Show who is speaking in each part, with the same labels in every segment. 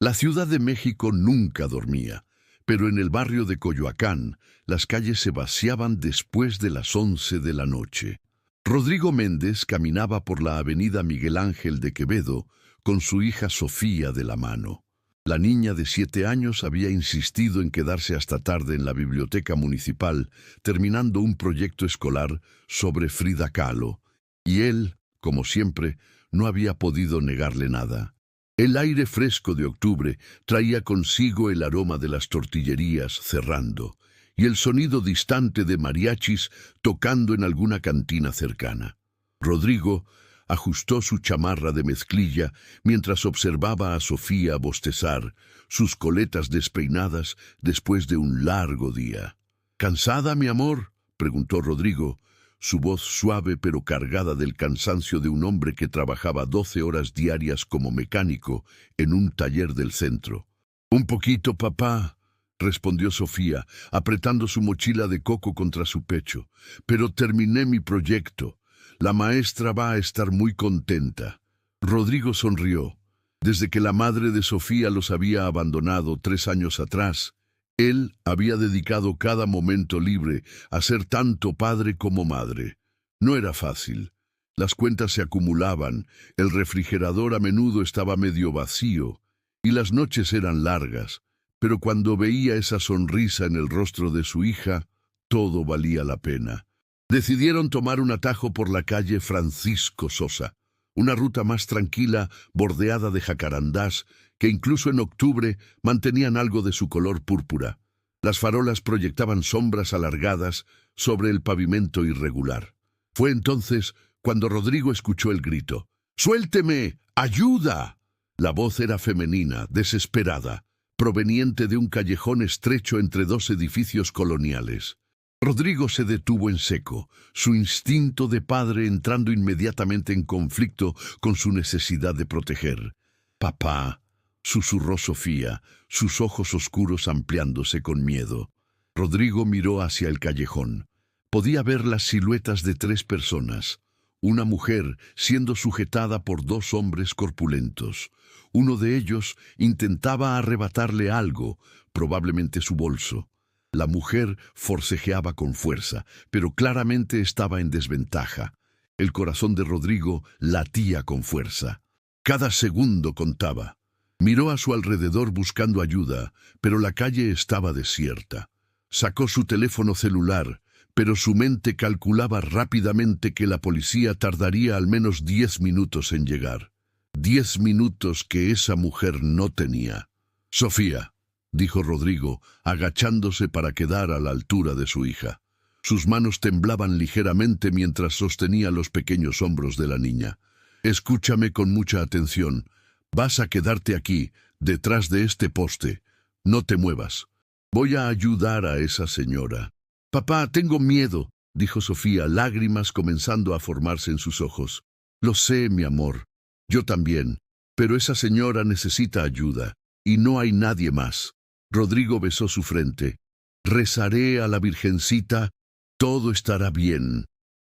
Speaker 1: La Ciudad de México nunca dormía, pero en el barrio de Coyoacán las calles se vaciaban después de las 11 de la noche. Rodrigo Méndez caminaba por la avenida Miguel Ángel de Quevedo con su hija Sofía de la mano. La niña de 7 años había insistido en quedarse hasta tarde en la biblioteca municipal, terminando un proyecto escolar sobre Frida Kahlo, y él, como siempre, no había podido negarle nada. El aire fresco de octubre traía consigo el aroma de las tortillerías cerrando y el sonido distante de mariachis tocando en alguna cantina cercana. Rodrigo ajustó su chamarra de mezclilla mientras observaba a Sofía bostezar, sus coletas despeinadas después de un largo día. ¿Cansada, mi amor?, preguntó Rodrigo, su voz suave pero cargada del cansancio de un hombre que trabajaba 12 horas diarias como mecánico en un taller del centro. «Un poquito, papá», respondió Sofía, apretando su mochila de coco contra su pecho. «Pero terminé mi proyecto. La maestra va a estar muy contenta». Rodrigo sonrió. Desde que la madre de Sofía los había abandonado 3 años atrás, él había dedicado cada momento libre a ser tanto padre como madre. No era fácil. Las cuentas se acumulaban, el refrigerador a menudo estaba medio vacío y las noches eran largas, pero cuando veía esa sonrisa en el rostro de su hija, todo valía la pena. Decidieron tomar un atajo por la calle Francisco Sosa, una ruta más tranquila, bordeada de jacarandás, que incluso en octubre mantenían algo de su color púrpura. Las farolas proyectaban sombras alargadas sobre el pavimento irregular. Fue entonces cuando Rodrigo escuchó el grito. «¡Suélteme! ¡Ayuda!». La voz era femenina, desesperada, proveniente de un callejón estrecho entre 2 edificios coloniales. Rodrigo se detuvo en seco, su instinto de padre entrando inmediatamente en conflicto con su necesidad de proteger. «Papá», susurró Sofía, sus ojos oscuros ampliándose con miedo. Rodrigo miró hacia el callejón. Podía ver las siluetas de 3 personas. Una mujer siendo sujetada por 2 hombres corpulentos. Uno de ellos intentaba arrebatarle algo, probablemente su bolso. La mujer forcejeaba con fuerza, pero claramente estaba en desventaja. El corazón de Rodrigo latía con fuerza. Cada segundo contaba. Miró a su alrededor buscando ayuda, pero la calle estaba desierta. Sacó su teléfono celular, pero su mente calculaba rápidamente que la policía tardaría al menos 10 minutos en llegar. 10 minutos que esa mujer no tenía. «Sofía», dijo Rodrigo, agachándose para quedar a la altura de su hija. Sus manos temblaban ligeramente mientras sostenía los pequeños hombros de la niña. «Escúchame con mucha atención. Vas a quedarte aquí, detrás de este poste. No te muevas. Voy a ayudar a esa señora». «Papá, tengo miedo», dijo Sofía, lágrimas comenzando a formarse en sus ojos. «Lo sé, mi amor. Yo también. Pero esa señora necesita ayuda, y no hay nadie más». Rodrigo besó su frente. «Rezaré a la Virgencita. Todo estará bien».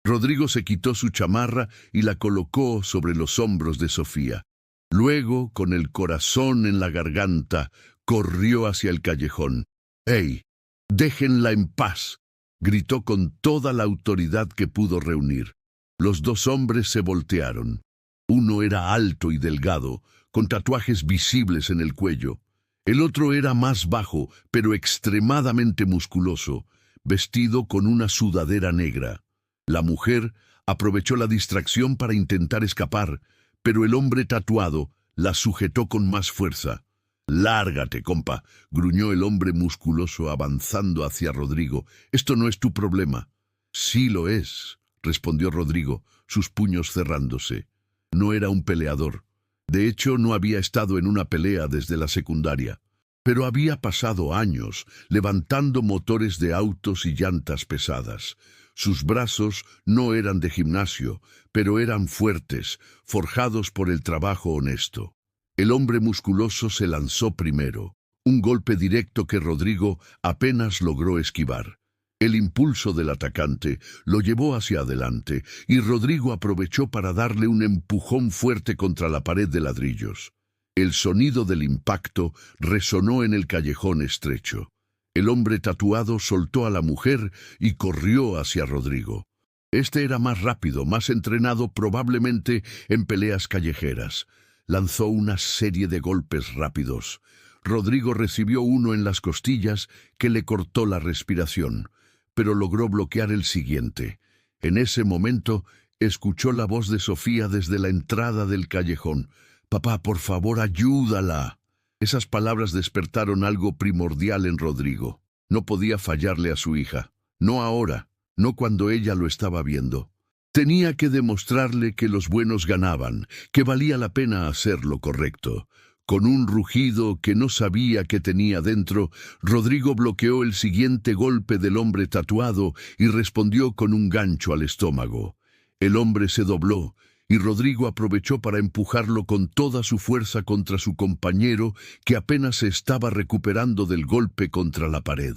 Speaker 1: Rodrigo se quitó su chamarra y la colocó sobre los hombros de Sofía. Luego, con el corazón en la garganta, corrió hacia el callejón. «¡Ey! ¡Déjenla en paz!», gritó con toda la autoridad que pudo reunir. Los 2 hombres se voltearon. Uno era alto y delgado, con tatuajes visibles en el cuello. El otro era más bajo, pero extremadamente musculoso, vestido con una sudadera negra. La mujer aprovechó la distracción para intentar escapar, pero el hombre tatuado la sujetó con más fuerza. «Lárgate, compa», gruñó el hombre musculoso avanzando hacia Rodrigo. «Esto no es tu problema». «Sí lo es», respondió Rodrigo, sus puños cerrándose. No era un peleador. De hecho, no había estado en una pelea desde la secundaria. Pero había pasado años levantando motores de autos y llantas pesadas. Sus brazos no eran de gimnasio, pero eran fuertes, forjados por el trabajo honesto. El hombre musculoso se lanzó primero, un golpe directo que Rodrigo apenas logró esquivar. El impulso del atacante lo llevó hacia adelante y Rodrigo aprovechó para darle un empujón fuerte contra la pared de ladrillos. El sonido del impacto resonó en el callejón estrecho. El hombre tatuado soltó a la mujer y corrió hacia Rodrigo. Este era más rápido, más entrenado probablemente en peleas callejeras. Lanzó una serie de golpes rápidos. Rodrigo recibió uno en las costillas que le cortó la respiración, pero logró bloquear el siguiente. En ese momento, escuchó la voz de Sofía desde la entrada del callejón. «Papá, por favor, ayúdala». Esas palabras despertaron algo primordial en Rodrigo. No podía fallarle a su hija. No ahora, no cuando ella lo estaba viendo. Tenía que demostrarle que los buenos ganaban, que valía la pena hacer lo correcto. Con un rugido que no sabía que tenía dentro, Rodrigo bloqueó el siguiente golpe del hombre tatuado y respondió con un gancho al estómago. El hombre se dobló, y Rodrigo aprovechó para empujarlo con toda su fuerza contra su compañero, que apenas se estaba recuperando del golpe contra la pared.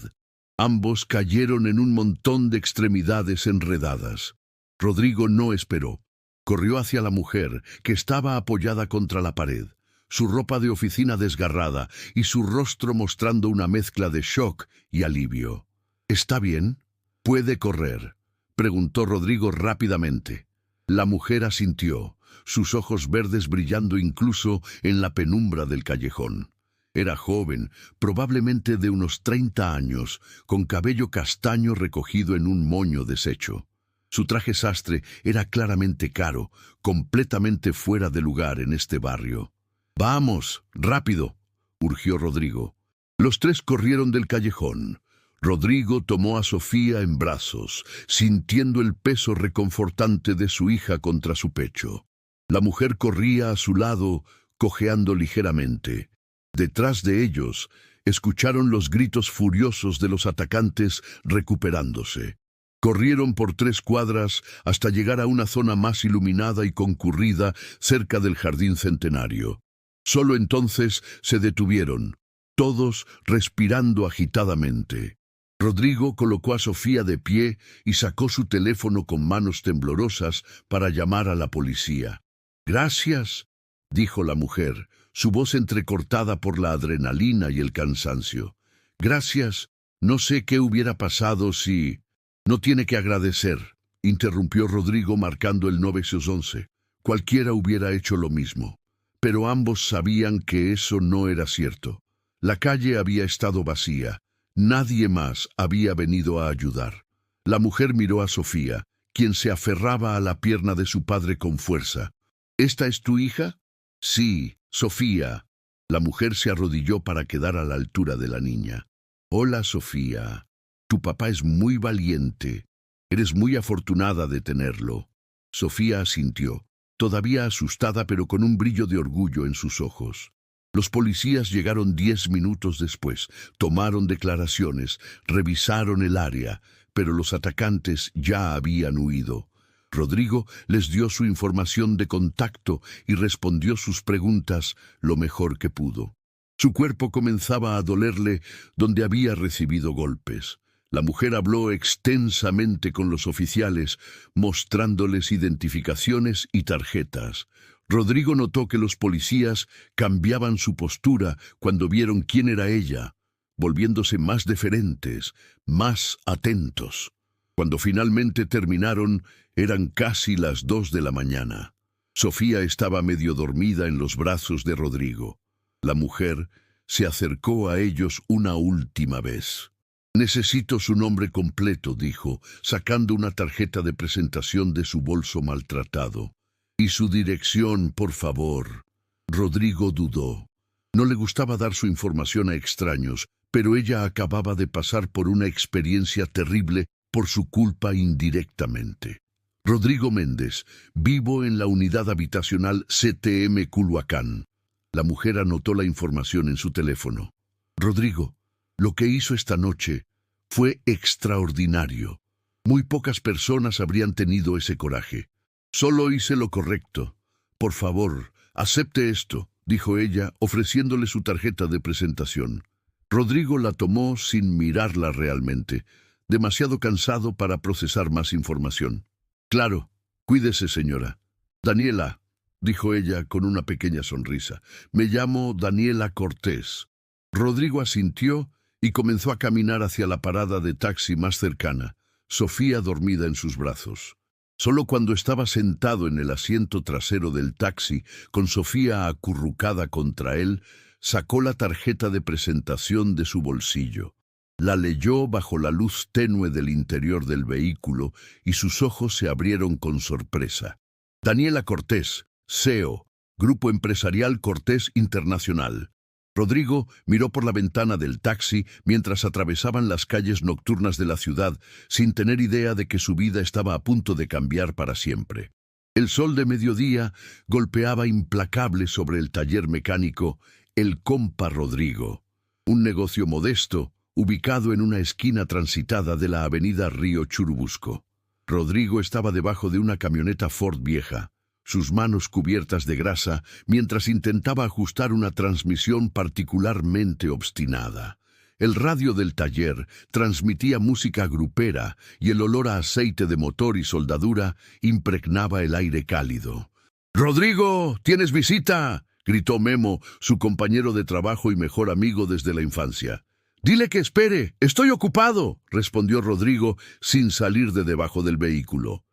Speaker 1: Ambos cayeron en un montón de extremidades enredadas. Rodrigo no esperó. Corrió hacia la mujer, que estaba apoyada contra la pared, su ropa de oficina desgarrada y su rostro mostrando una mezcla de shock y alivio. «¿Está bien? ¿Puede correr?», preguntó Rodrigo rápidamente. La mujer asintió, sus ojos verdes brillando incluso en la penumbra del callejón. Era joven, probablemente de unos 30 años, con cabello castaño recogido en un moño deshecho. Su traje sastre era claramente caro, completamente fuera de lugar en este barrio. «Vamos, rápido», urgió Rodrigo. Los tres corrieron del callejón. Rodrigo tomó a Sofía en brazos, sintiendo el peso reconfortante de su hija contra su pecho. La mujer corría a su lado, cojeando ligeramente. Detrás de ellos, escucharon los gritos furiosos de los atacantes recuperándose. Corrieron por 3 cuadras hasta llegar a una zona más iluminada y concurrida cerca del jardín centenario. Solo entonces se detuvieron, todos respirando agitadamente. Rodrigo colocó a Sofía de pie y sacó su teléfono con manos temblorosas para llamar a la policía. «Gracias», dijo la mujer, su voz entrecortada por la adrenalina y el cansancio. «Gracias, no sé qué hubiera pasado si...» «No tiene que agradecer», interrumpió Rodrigo marcando el 911. «Cualquiera hubiera hecho lo mismo». Pero ambos sabían que eso no era cierto. La calle había estado vacía. Nadie más había venido a ayudar. La mujer miró a Sofía, quien se aferraba a la pierna de su padre con fuerza. «¿Esta es tu hija?» «Sí, Sofía». La mujer se arrodilló para quedar a la altura de la niña. «Hola, Sofía. Tu papá es muy valiente. Eres muy afortunada de tenerlo». Sofía asintió, todavía asustada pero con un brillo de orgullo en sus ojos. Los policías llegaron 10 minutos después, tomaron declaraciones, revisaron el área, pero los atacantes ya habían huido. Rodrigo les dio su información de contacto y respondió sus preguntas lo mejor que pudo. Su cuerpo comenzaba a dolerle donde había recibido golpes. La mujer habló extensamente con los oficiales, mostrándoles identificaciones y tarjetas. Rodrigo notó que los policías cambiaban su postura cuando vieron quién era ella, volviéndose más deferentes, más atentos. Cuando finalmente terminaron, eran casi las 2 de la mañana. Sofía estaba medio dormida en los brazos de Rodrigo. La mujer se acercó a ellos una última vez. «Necesito su nombre completo», dijo, sacando una tarjeta de presentación de su bolso maltratado. «Y su dirección, por favor». Rodrigo dudó. No le gustaba dar su información a extraños, pero ella acababa de pasar por una experiencia terrible por su culpa indirectamente. «Rodrigo Méndez, vivo en la unidad habitacional CTM Culhuacán». La mujer anotó la información en su teléfono. «Rodrigo, lo que hizo esta noche fue extraordinario. Muy pocas personas habrían tenido ese coraje. Solo hice lo correcto. Por favor, acepte esto», dijo ella, ofreciéndole su tarjeta de presentación. Rodrigo la tomó sin mirarla realmente, demasiado cansado para procesar más información. «Claro, cuídese, señora. Daniela, dijo ella con una pequeña sonrisa. Me llamo Daniela Cortés. Rodrigo asintió y comenzó a caminar hacia la parada de taxi más cercana, Sofía dormida en sus brazos. Solo cuando estaba sentado en el asiento trasero del taxi, con Sofía acurrucada contra él, sacó la tarjeta de presentación de su bolsillo. La leyó bajo la luz tenue del interior del vehículo y sus ojos se abrieron con sorpresa. Daniela Cortés, CEO, Grupo Empresarial Cortés Internacional. Rodrigo miró por la ventana del taxi mientras atravesaban las calles nocturnas de la ciudad, sin tener idea de que su vida estaba a punto de cambiar para siempre. El sol de mediodía golpeaba implacable sobre el taller mecánico El Compa Rodrigo, un negocio modesto, ubicado en una esquina transitada de la avenida Río Churubusco. Rodrigo estaba debajo de una camioneta Ford vieja, sus manos cubiertas de grasa, mientras intentaba ajustar una transmisión particularmente obstinada. El radio del taller transmitía música grupera y el olor a aceite de motor y soldadura impregnaba el aire cálido. «¡Rodrigo, tienes visita!», gritó Memo, su compañero de trabajo y mejor amigo desde la infancia. «Dile que espere, estoy ocupado», respondió Rodrigo sin salir de debajo del vehículo.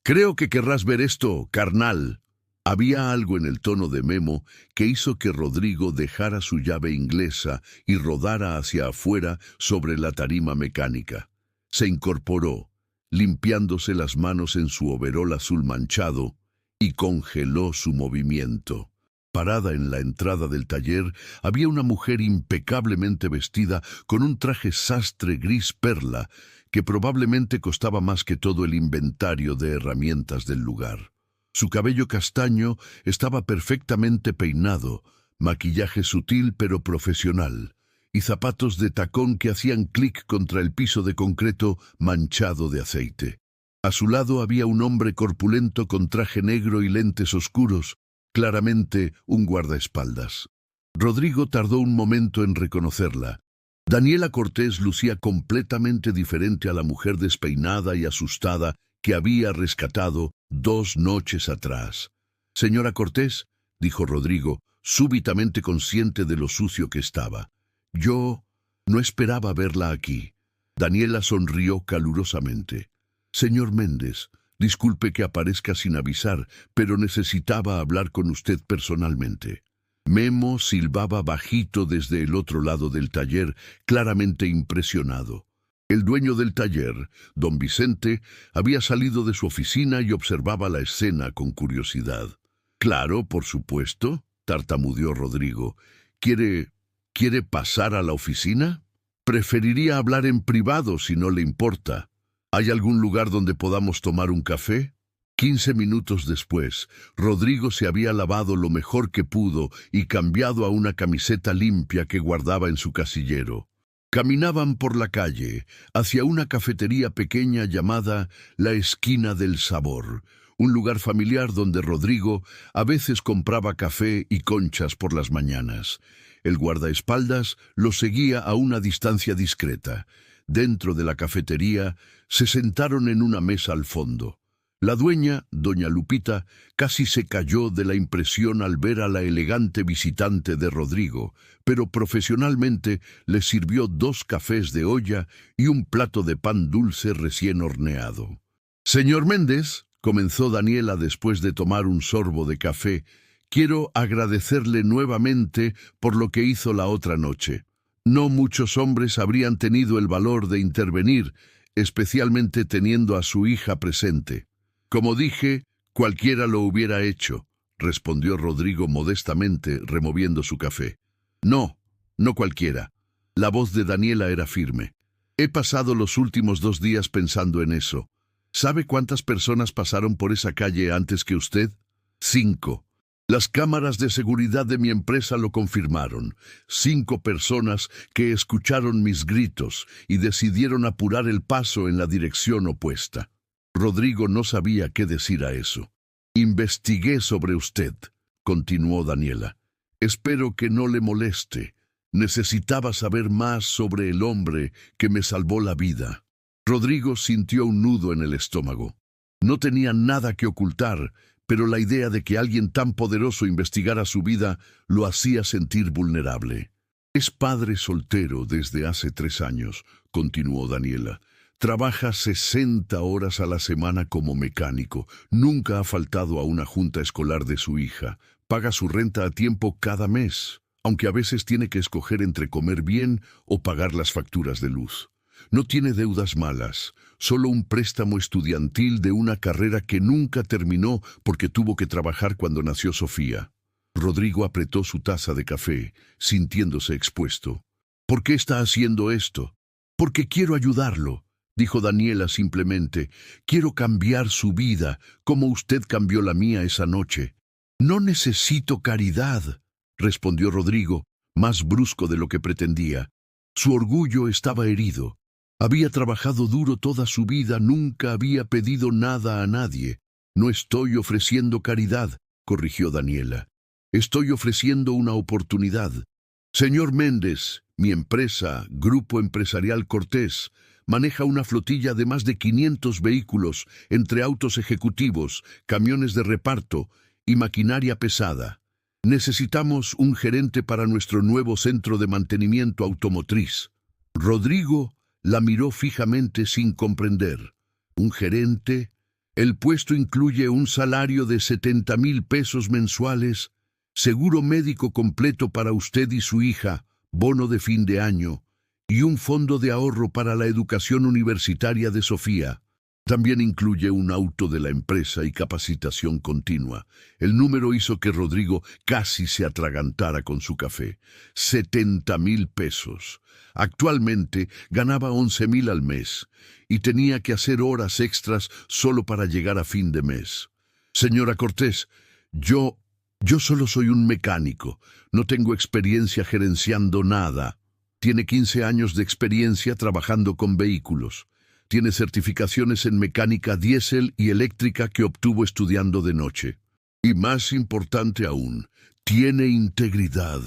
Speaker 1: Creo que querrás ver esto, carnal». Había algo en el tono de Memo que hizo que Rodrigo dejara su llave inglesa y rodara hacia afuera sobre la tarima mecánica. Se incorporó, limpiándose las manos en su overol azul manchado, y congeló su movimiento. Parada en la entrada del taller había una mujer impecablemente vestida con un traje sastre gris perla que probablemente costaba más que todo el inventario de herramientas del lugar. Su cabello castaño estaba perfectamente peinado, maquillaje sutil pero profesional, y zapatos de tacón que hacían clic contra el piso de concreto manchado de aceite. A su lado había un hombre corpulento con traje negro y lentes oscuros, claramente un guardaespaldas. Rodrigo tardó un momento en reconocerla. Daniela Cortés lucía completamente diferente a la mujer despeinada y asustada que había rescatado 2 noches atrás. «Señora Cortés», dijo Rodrigo, súbitamente consciente de lo sucio que estaba. «Yo no esperaba verla aquí». Daniela sonrió calurosamente. «Señor Méndez, disculpe que aparezca sin avisar, pero necesitaba hablar con usted personalmente». Memo silbaba bajito desde el otro lado del taller, claramente impresionado. El dueño del taller, don Vicente, había salido de su oficina y observaba la escena con curiosidad. «Claro, por supuesto», tartamudeó Rodrigo. ¿Quiere pasar a la oficina? Preferiría hablar en privado si no le importa. ¿Hay algún lugar donde podamos tomar un café?» 15 minutos después, Rodrigo se había lavado lo mejor que pudo y cambiado a una camiseta limpia que guardaba en su casillero. Caminaban por la calle, hacia una cafetería pequeña llamada La Esquina del Sabor, un lugar familiar donde Rodrigo a veces compraba café y conchas por las mañanas. El guardaespaldas lo seguía a una distancia discreta. Dentro de la cafetería se sentaron en una mesa al fondo. La dueña, doña Lupita, casi se cayó de la impresión al ver a la elegante visitante de Rodrigo, pero profesionalmente le sirvió 2 cafés de olla y un plato de pan dulce recién horneado. «Señor Méndez», comenzó Daniela después de tomar un sorbo de café, «quiero agradecerle nuevamente por lo que hizo la otra noche. No muchos hombres habrían tenido el valor de intervenir, especialmente teniendo a su hija presente». «Como dije, cualquiera lo hubiera hecho», respondió Rodrigo modestamente, removiendo su café. «No cualquiera». La voz de Daniela era firme. «He pasado los últimos 2 días pensando en eso. ¿Sabe cuántas personas pasaron por esa calle antes que usted? 5. Las cámaras de seguridad de mi empresa lo confirmaron. 5 personas que escucharon mis gritos y decidieron apurar el paso en la dirección opuesta». Rodrigo no sabía qué decir a eso. «Investigué sobre usted», continuó Daniela. «Espero que no le moleste. Necesitaba saber más sobre el hombre que me salvó la vida». Rodrigo sintió un nudo en el estómago. No tenía nada que ocultar, pero la idea de que alguien tan poderoso investigara su vida lo hacía sentir vulnerable. Es padre soltero desde hace 3 años, continuó Daniela. Trabaja 60 horas a la semana como mecánico. Nunca ha faltado a una junta escolar de su hija. Paga su renta a tiempo cada mes, aunque a veces tiene que escoger entre comer bien o pagar las facturas de luz. No tiene deudas malas, solo un préstamo estudiantil de una carrera que nunca terminó porque tuvo que trabajar cuando nació Sofía. Rodrigo apretó su taza de café, sintiéndose expuesto. ¿Por qué está haciendo esto? Porque quiero ayudarlo, dijo Daniela simplemente. Quiero cambiar su vida, como usted cambió la mía esa noche. No necesito caridad, respondió Rodrigo, más brusco de lo que pretendía. Su orgullo estaba herido. Había trabajado duro toda su vida, nunca había pedido nada a nadie. No estoy ofreciendo caridad, corrigió Daniela. Estoy ofreciendo una oportunidad. Señor Méndez, mi empresa, Grupo Empresarial Cortés, maneja una flotilla de más de 500 vehículos, entre autos ejecutivos, camiones de reparto y maquinaria pesada. Necesitamos un gerente para nuestro nuevo centro de mantenimiento automotriz. Rodrigo la miró fijamente sin comprender. ¿Un gerente? El puesto incluye un salario de 70,000 pesos mensuales, seguro médico completo para usted y su hija, bono de fin de año, y un fondo de ahorro para la educación universitaria de Sofía. También incluye un auto de la empresa y capacitación continua. El número hizo que Rodrigo casi se atragantara con su café. 70,000 pesos. Actualmente ganaba 11,000 al mes y tenía que hacer horas extras solo para llegar a fin de mes. Señora Cortés, yo solo soy un mecánico. No tengo experiencia gerenciando nada. Tiene 15 años de experiencia trabajando con vehículos. Tiene certificaciones en mecánica diésel y eléctrica que obtuvo estudiando de noche. Y más importante aún, tiene integridad.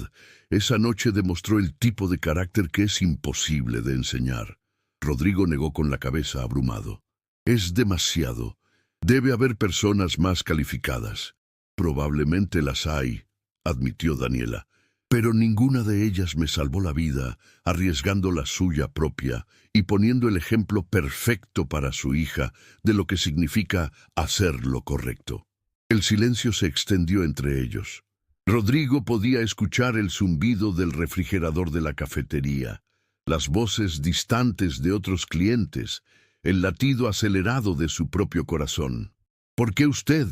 Speaker 1: Esa noche demostró el tipo de carácter que es imposible de enseñar. Rodrigo negó con la cabeza abrumado. Es demasiado. Debe haber personas más calificadas. Probablemente las hay, admitió Daniela. Pero ninguna de ellas me salvó la vida, arriesgando la suya propia y poniendo el ejemplo perfecto para su hija de lo que significa hacer lo correcto. El silencio se extendió entre ellos. Rodrigo podía escuchar el zumbido del refrigerador de la cafetería, las voces distantes de otros clientes, el latido acelerado de su propio corazón. ¿Por qué usted?,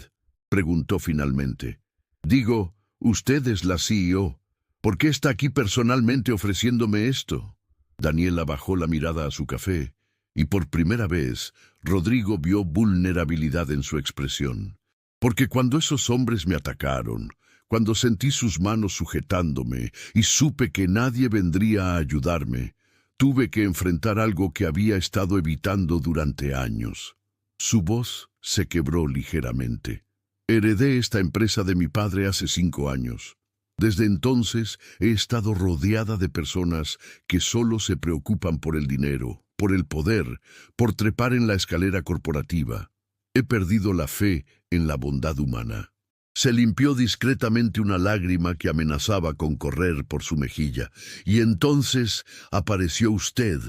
Speaker 1: preguntó finalmente. Digo, usted es la CEO. ¿Por qué está aquí personalmente ofreciéndome esto? Daniela bajó la mirada a su café, y por primera vez, Rodrigo vio vulnerabilidad en su expresión. Porque cuando esos hombres me atacaron, cuando sentí sus manos sujetándome y supe que nadie vendría a ayudarme, tuve que enfrentar algo que había estado evitando durante años. Su voz se quebró ligeramente. Heredé esta empresa de mi padre hace 5 años. Desde entonces he estado rodeada de personas que solo se preocupan por el dinero, por el poder, por trepar en la escalera corporativa. He perdido la fe en la bondad humana. Se limpió discretamente una lágrima que amenazaba con correr por su mejilla, y entonces apareció usted,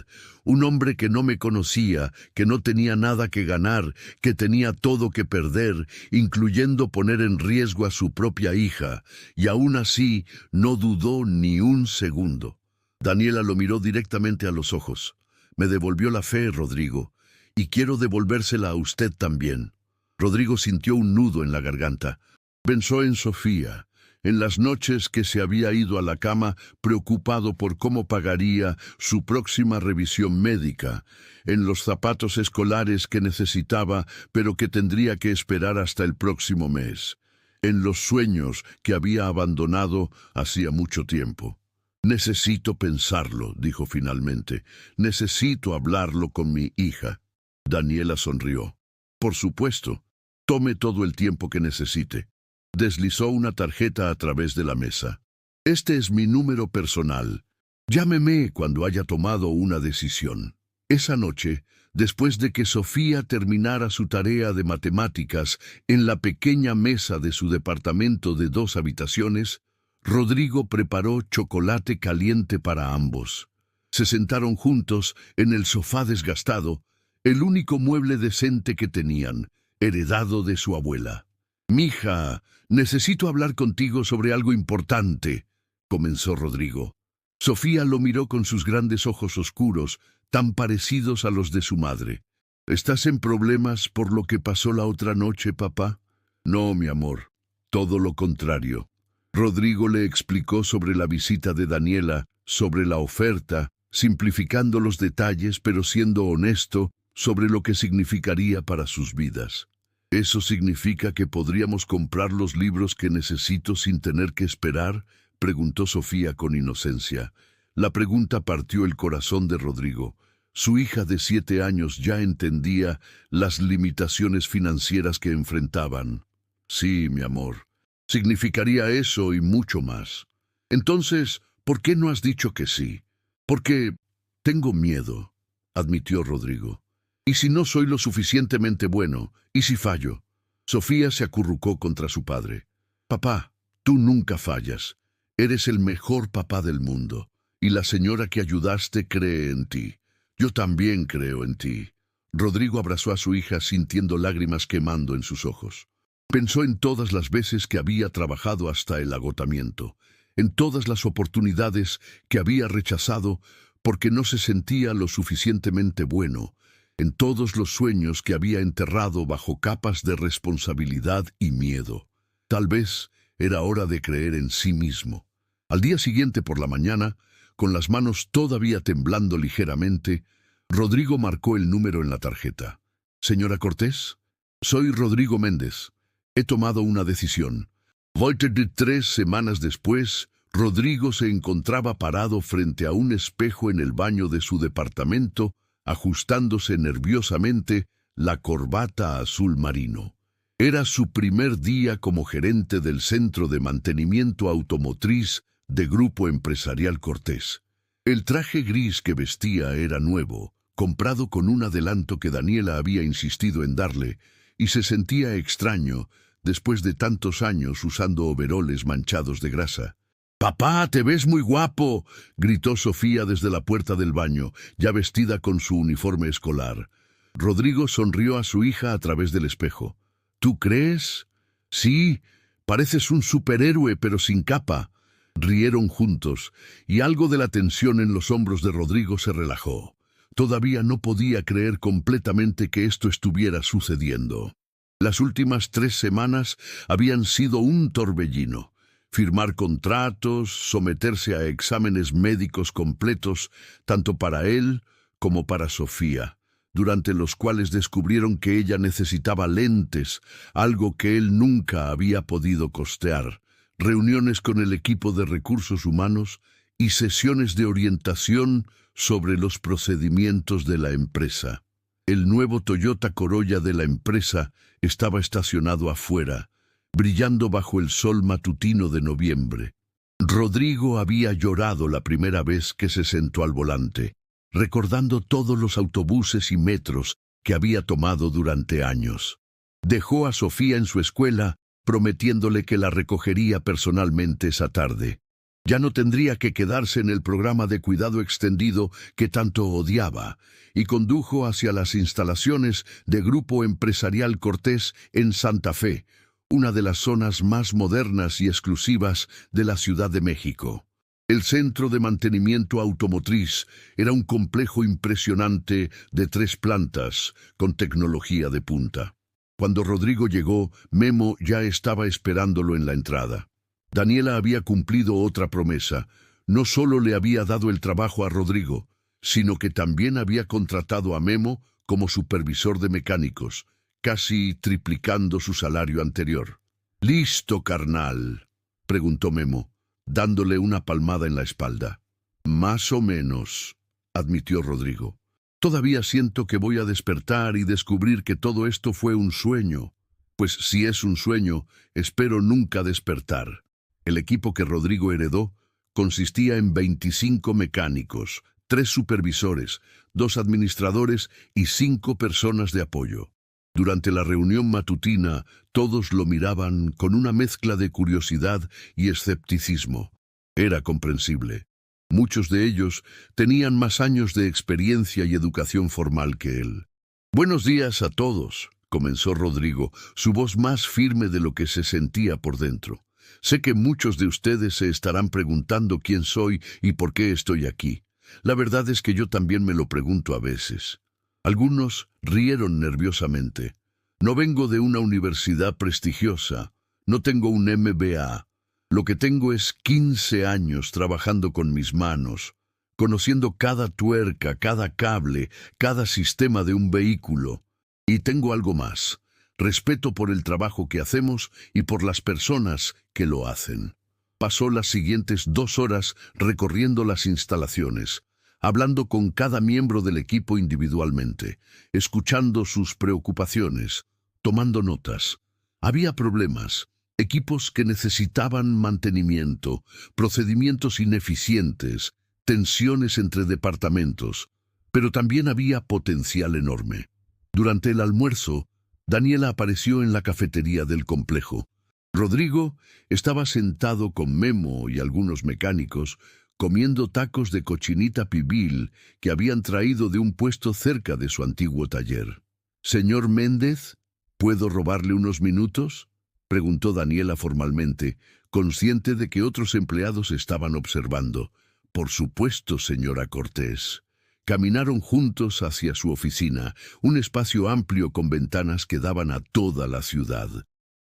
Speaker 1: un hombre que no me conocía, que no tenía nada que ganar, que tenía todo que perder, incluyendo poner en riesgo a su propia hija, y aún así no dudó ni un segundo. Daniela lo miró directamente a los ojos. Me devolvió la fe, Rodrigo, y quiero devolvérsela a usted también. Rodrigo sintió un nudo en la garganta. Pensó en Sofía, en las noches que se había ido a la cama preocupado por cómo pagaría su próxima revisión médica, en los zapatos escolares que necesitaba pero que tendría que esperar hasta el próximo mes, en los sueños que había abandonado hacía mucho tiempo. Necesito pensarlo, dijo finalmente. Necesito hablarlo con mi hija. Daniela sonrió. Por supuesto, tome todo el tiempo que necesite. Deslizó una tarjeta a través de la mesa. Este es mi número personal. Llámeme cuando haya tomado una decisión. Esa noche, Después de que Sofía terminara su tarea de matemáticas en la pequeña mesa de su departamento de 2 habitaciones, Rodrigo preparó chocolate caliente para ambos. Se sentaron juntos en el sofá desgastado, el único mueble decente que tenían, heredado de su abuela. «Mija, necesito hablar contigo sobre algo importante», comenzó Rodrigo. Sofía lo miró con sus grandes ojos oscuros, tan parecidos a los de su madre. «¿Estás en problemas por lo que pasó la otra noche, papá?» «No, mi amor, todo lo contrario». Rodrigo le explicó sobre la visita de Daniela, sobre la oferta, simplificando los detalles pero siendo honesto sobre lo que significaría para sus vidas. «¿Eso significa que podríamos comprar los libros que necesito sin tener que esperar?», preguntó Sofía con inocencia. La pregunta partió el corazón de Rodrigo. Su hija de 7 años ya entendía las limitaciones financieras que enfrentaban. «Sí, mi amor. Significaría eso y mucho más». «Entonces, ¿por qué no has dicho que sí?» «Porque tengo miedo», admitió Rodrigo. «¿Y si no soy lo suficientemente bueno? ¿Y si fallo?» Sofía se acurrucó contra su padre. «Papá, tú nunca fallas. Eres el mejor papá del mundo. Y la señora que ayudaste cree en ti. Yo también creo en ti». Rodrigo abrazó a su hija sintiendo lágrimas quemando en sus ojos. Pensó en todas las veces que había trabajado hasta el agotamiento, en todas las oportunidades que había rechazado porque no se sentía lo suficientemente bueno, en todos los sueños que había enterrado bajo capas de responsabilidad y miedo. Tal vez era hora de creer en sí mismo. Al día siguiente por la mañana, con las manos todavía temblando ligeramente, Rodrigo marcó el número en la tarjeta. «Señora Cortés, soy Rodrigo Méndez. He tomado una decisión». 3 semanas después, Rodrigo se encontraba parado frente a un espejo en el baño de su departamento, ajustándose nerviosamente la corbata azul marino. Era su primer día como gerente del Centro de Mantenimiento Automotriz de Grupo Empresarial Cortés. El traje gris que vestía era nuevo, comprado con un adelanto que Daniela había insistido en darle, y se sentía extraño después de tantos años usando overoles manchados de grasa. «Papá, te ves muy guapo», gritó Sofía desde la puerta del baño, ya vestida con su uniforme escolar. Rodrigo sonrió a su hija a través del espejo. «¿Tú crees?» «Sí, pareces un superhéroe pero sin capa». Rieron juntos, y algo de la tensión en los hombros de Rodrigo se relajó. Todavía no podía creer completamente que esto estuviera sucediendo. Las últimas 3 semanas habían sido un torbellino. Firmar contratos, someterse a exámenes médicos completos, tanto para él como para Sofía, durante los cuales descubrieron que ella necesitaba lentes, algo que él nunca había podido costear, reuniones con el equipo de recursos humanos y sesiones de orientación sobre los procedimientos de la empresa. El nuevo Toyota Corolla de la empresa estaba estacionado afuera, brillando bajo el sol matutino de noviembre. Rodrigo había llorado la primera vez que se sentó al volante, recordando todos los autobuses y metros que había tomado durante años. Dejó a Sofía en su escuela, prometiéndole que la recogería personalmente esa tarde. Ya no tendría que quedarse en el programa de cuidado extendido que tanto odiaba, y condujo hacia las instalaciones de Grupo Empresarial Cortés en Santa Fe, una de las zonas más modernas y exclusivas de la Ciudad de México. El Centro de Mantenimiento Automotriz era un complejo impresionante de 3 plantas, con tecnología de punta. Cuando Rodrigo llegó, Memo ya estaba esperándolo en la entrada. Daniela había cumplido otra promesa. No solo le había dado el trabajo a Rodrigo, sino que también había contratado a Memo como supervisor de mecánicos, casi triplicando su salario anterior. «¿Listo, carnal?», preguntó Memo, dándole una palmada en la espalda. «Más o menos», admitió Rodrigo. «Todavía siento que voy a despertar y descubrir que todo esto fue un sueño. Pues si es un sueño, espero nunca despertar». El equipo que Rodrigo heredó consistía en 25 mecánicos, 3 supervisores, 2 administradores y 5 personas de apoyo. Durante la reunión matutina, todos lo miraban con una mezcla de curiosidad y escepticismo. Era comprensible. Muchos de ellos tenían más años de experiencia y educación formal que él. «Buenos días a todos», comenzó Rodrigo, su voz más firme de lo que se sentía por dentro. «Sé que muchos de ustedes se estarán preguntando quién soy y por qué estoy aquí. La verdad es que yo también me lo pregunto a veces». Algunos rieron nerviosamente. «No vengo de una universidad prestigiosa, no tengo un MBA. Lo que tengo es 15 años trabajando con mis manos, conociendo cada tuerca, cada cable, cada sistema de un vehículo. Y tengo algo más, respeto por el trabajo que hacemos y por las personas que lo hacen». Pasó las siguientes 2 horas recorriendo las instalaciones, hablando con cada miembro del equipo individualmente, escuchando sus preocupaciones, tomando notas. Había problemas, equipos que necesitaban mantenimiento, procedimientos ineficientes, tensiones entre departamentos, pero también había potencial enorme. Durante el almuerzo, Daniela apareció en la cafetería del complejo. Rodrigo estaba sentado con Memo y algunos mecánicos, comiendo tacos de cochinita pibil que habían traído de un puesto cerca de su antiguo taller. «Señor Méndez, ¿puedo robarle unos minutos?», preguntó Daniela formalmente, consciente de que otros empleados estaban observando. «Por supuesto, señora Cortés». Caminaron juntos hacia su oficina, un espacio amplio con ventanas que daban a toda la ciudad.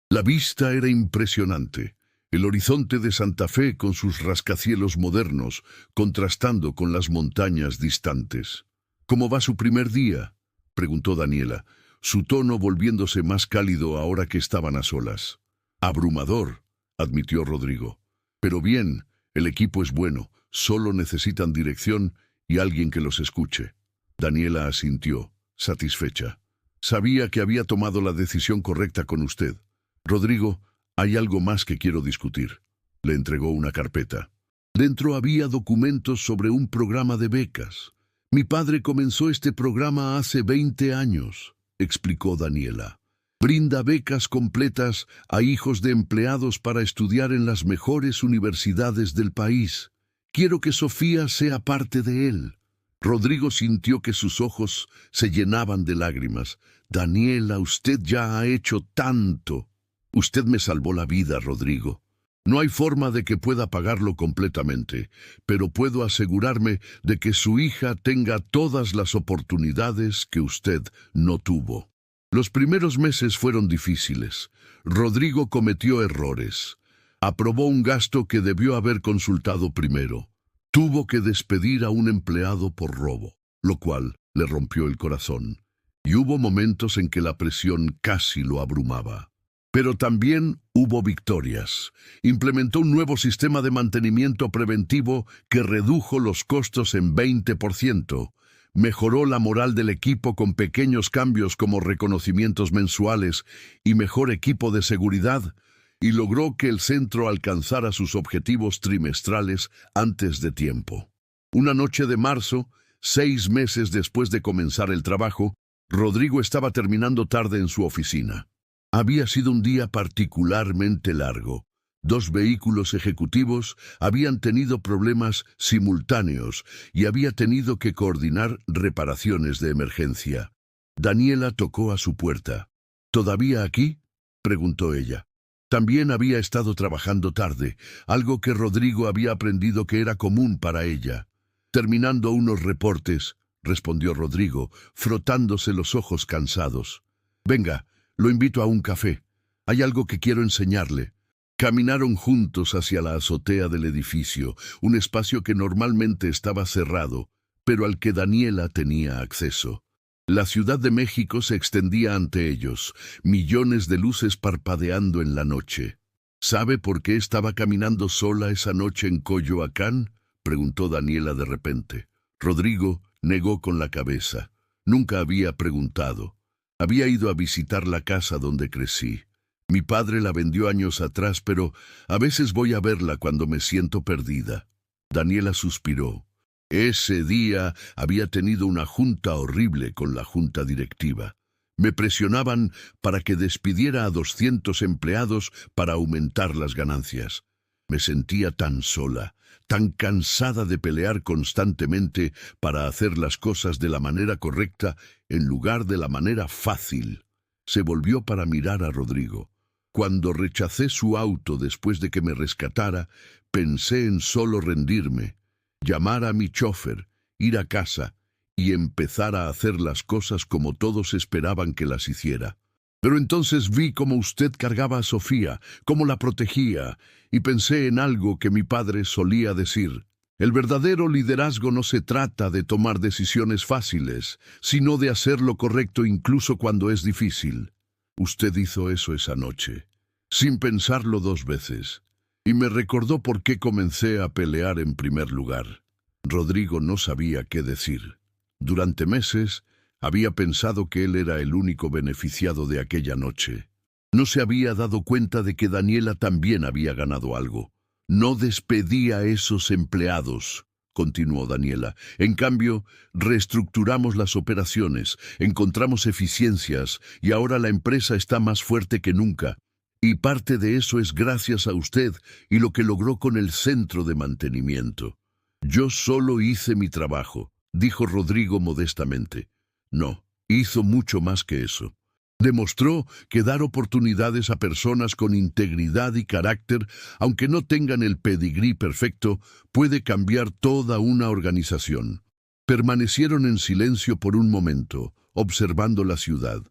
Speaker 1: La vista era impresionante. El horizonte de Santa Fe con sus rascacielos modernos, contrastando con las montañas distantes. «¿Cómo va su primer día?», preguntó Daniela, su tono volviéndose más cálido ahora que estaban a solas. «Abrumador», admitió Rodrigo. «Pero bien, el equipo es bueno, solo necesitan dirección y alguien que los escuche». Daniela asintió, satisfecha. «Sabía que había tomado la decisión correcta con usted. Rodrigo, hay algo más que quiero discutir». Le entregó una carpeta. Dentro había documentos sobre un programa de becas. «Mi padre comenzó este programa hace 20 años», explicó Daniela. «Brinda becas completas a hijos de empleados para estudiar en las mejores universidades del país. Quiero que Sofía sea parte de él». Rodrigo sintió que sus ojos se llenaban de lágrimas. «Daniela, usted ya ha hecho tanto». «Usted me salvó la vida, Rodrigo. No hay forma de que pueda pagarlo completamente, pero puedo asegurarme de que su hija tenga todas las oportunidades que usted no tuvo». Los primeros meses fueron difíciles. Rodrigo cometió errores. Aprobó un gasto que debió haber consultado primero. Tuvo que despedir a un empleado por robo, lo cual le rompió el corazón. Y hubo momentos en que la presión casi lo abrumaba. Pero también hubo victorias. Implementó un nuevo sistema de mantenimiento preventivo que redujo los costos en 20%. Mejoró la moral del equipo con pequeños cambios como reconocimientos mensuales y mejor equipo de seguridad, y logró que el centro alcanzara sus objetivos trimestrales antes de tiempo. Una noche de marzo, 6 meses después de comenzar el trabajo, Rodrigo estaba terminando tarde en su oficina. Había sido un día particularmente largo. 2 vehículos ejecutivos habían tenido problemas simultáneos y había tenido que coordinar reparaciones de emergencia. Daniela tocó a su puerta. «¿Todavía aquí?», preguntó ella. También había estado trabajando tarde, algo que Rodrigo había aprendido que era común para ella. «Terminando unos reportes», respondió Rodrigo, frotándose los ojos cansados. «Venga, lo invito a un café. Hay algo que quiero enseñarle». Caminaron juntos hacia la azotea del edificio, un espacio que normalmente estaba cerrado, pero al que Daniela tenía acceso. La Ciudad de México se extendía ante ellos, millones de luces parpadeando en la noche. «¿Sabe por qué estaba caminando sola esa noche en Coyoacán?», preguntó Daniela de repente. Rodrigo negó con la cabeza. Nunca había preguntado. Había ido a visitar la casa donde crecí. Mi padre la vendió años atrás, pero a veces voy a verla cuando me siento perdida. Daniela suspiró. Ese día había tenido una junta horrible con la junta directiva. Me presionaban para que despidiera a 200 empleados para aumentar las ganancias. Me sentía tan sola, tan cansada de pelear constantemente para hacer las cosas de la manera correcta en lugar de la manera fácil. Se volvió para mirar a Rodrigo. Cuando rechacé su auto después de que me rescatara, pensé en solo rendirme, llamar a mi chofer, ir a casa y empezar a hacer las cosas como todos esperaban que las hiciera. Pero entonces vi cómo usted cargaba a Sofía, cómo la protegía, y pensé en algo que mi padre solía decir. El verdadero liderazgo no se trata de tomar decisiones fáciles, sino de hacer lo correcto incluso cuando es difícil. Usted hizo eso esa noche, sin pensarlo 2 veces, y me recordó por qué comencé a pelear en primer lugar. Rodrigo no sabía qué decir. Durante meses, había pensado que él era el único beneficiado de aquella noche. No se había dado cuenta de que Daniela también había ganado algo. No despedí a esos empleados, continuó Daniela. En cambio, reestructuramos las operaciones, encontramos eficiencias y ahora la empresa está más fuerte que nunca. Y parte de eso es gracias a usted y lo que logró con el centro de mantenimiento. Yo solo hice mi trabajo, dijo Rodrigo modestamente. No, hizo mucho más que eso. Demostró que dar oportunidades a personas con integridad y carácter, aunque no tengan el pedigrí perfecto, puede cambiar toda una organización. Permanecieron en silencio por un momento, observando la ciudad.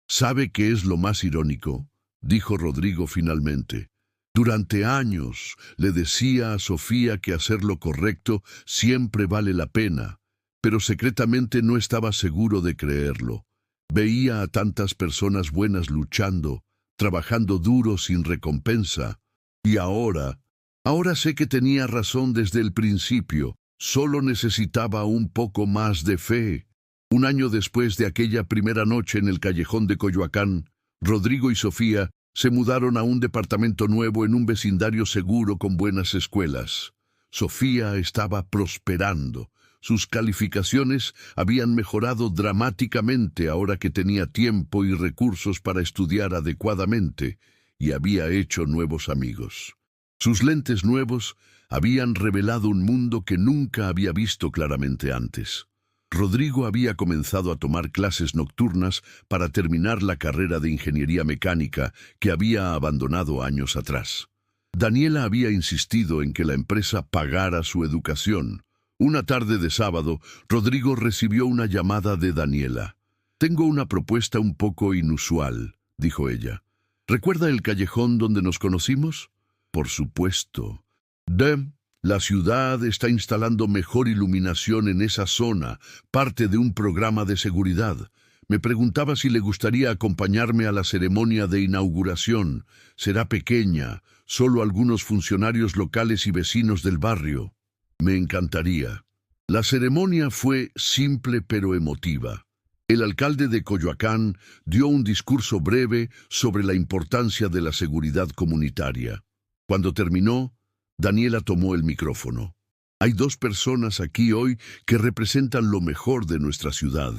Speaker 1: ¿Sabe qué es lo más irónico?, dijo Rodrigo finalmente. Durante años le decía a Sofía que hacer lo correcto siempre vale la pena, pero secretamente no estaba seguro de creerlo. Veía a tantas personas buenas luchando, trabajando duro sin recompensa. Y ahora sé que tenía razón desde el principio. Solo necesitaba un poco más de fe. Un año después de aquella primera noche en el callejón de Coyoacán, Rodrigo y Sofía se mudaron a un departamento nuevo en un vecindario seguro con buenas escuelas. Sofía estaba prosperando. Sus calificaciones habían mejorado dramáticamente ahora que tenía tiempo y recursos para estudiar adecuadamente y había hecho nuevos amigos. Sus lentes nuevos habían revelado un mundo que nunca había visto claramente antes. Rodrigo había comenzado a tomar clases nocturnas para terminar la carrera de ingeniería mecánica que había abandonado años atrás. Daniela había insistido en que la empresa pagara su educación. Una tarde de sábado, Rodrigo recibió una llamada de Daniela. «Tengo una propuesta un poco inusual», dijo ella. «¿Recuerda el callejón donde nos conocimos?» «Por supuesto». La ciudad está instalando mejor iluminación en esa zona, parte de un programa de seguridad. Me preguntaba si le gustaría acompañarme a la ceremonia de inauguración. Será pequeña, solo algunos funcionarios locales y vecinos del barrio. Me encantaría. La ceremonia fue simple pero emotiva. El alcalde de Coyoacán dio un discurso breve sobre la importancia de la seguridad comunitaria. Cuando terminó, Daniela tomó el micrófono. «Hay 2 personas aquí hoy que representan lo mejor de nuestra ciudad»,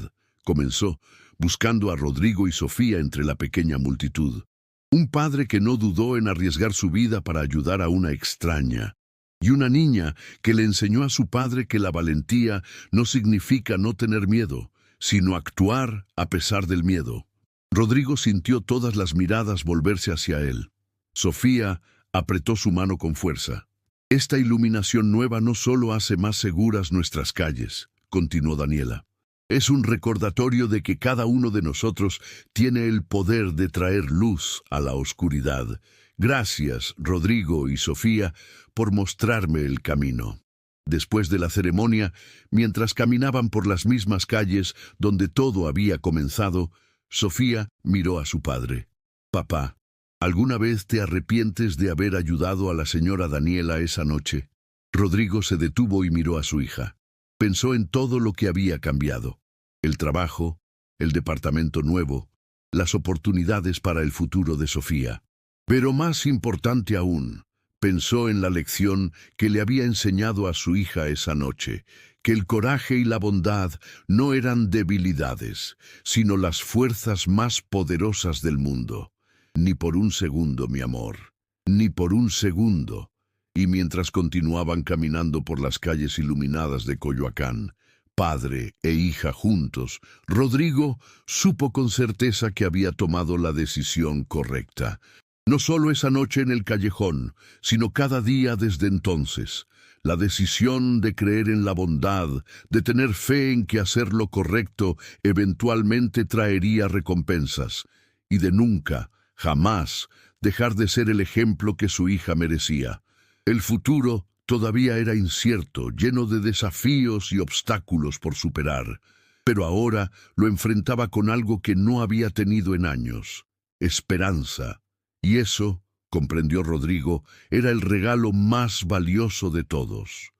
Speaker 1: comenzó, buscando a Rodrigo y Sofía entre la pequeña multitud. Un padre que no dudó en arriesgar su vida para ayudar a una extraña, y una niña que le enseñó a su padre que la valentía no significa no tener miedo, sino actuar a pesar del miedo. Rodrigo sintió todas las miradas volverse hacia él. Sofía apretó su mano con fuerza. «Esta iluminación nueva no solo hace más seguras nuestras calles», continuó Daniela. «Es un recordatorio de que cada uno de nosotros tiene el poder de traer luz a la oscuridad. Gracias, Rodrigo y Sofía, por mostrarme el camino». Después de la ceremonia, mientras caminaban por las mismas calles donde todo había comenzado, Sofía miró a su padre. «Papá, ¿alguna vez te arrepientes de haber ayudado a la señora Daniela esa noche?» Rodrigo se detuvo y miró a su hija. Pensó en todo lo que había cambiado. El trabajo, el departamento nuevo, las oportunidades para el futuro de Sofía. Pero más importante aún, pensó en la lección que le había enseñado a su hija esa noche, que el coraje y la bondad no eran debilidades, sino las fuerzas más poderosas del mundo. Ni por un segundo, mi amor, ni por un segundo. Y mientras continuaban caminando por las calles iluminadas de Coyoacán, padre e hija juntos, Rodrigo supo con certeza que había tomado la decisión correcta. No solo esa noche en el callejón, sino cada día desde entonces. La decisión de creer en la bondad, de tener fe en que hacer lo correcto eventualmente traería recompensas, y de nunca, jamás, dejar de ser el ejemplo que su hija merecía. El futuro todavía era incierto, lleno de desafíos y obstáculos por superar, pero ahora lo enfrentaba con algo que no había tenido en años: esperanza. Y eso, comprendió Rodrigo, era el regalo más valioso de todos.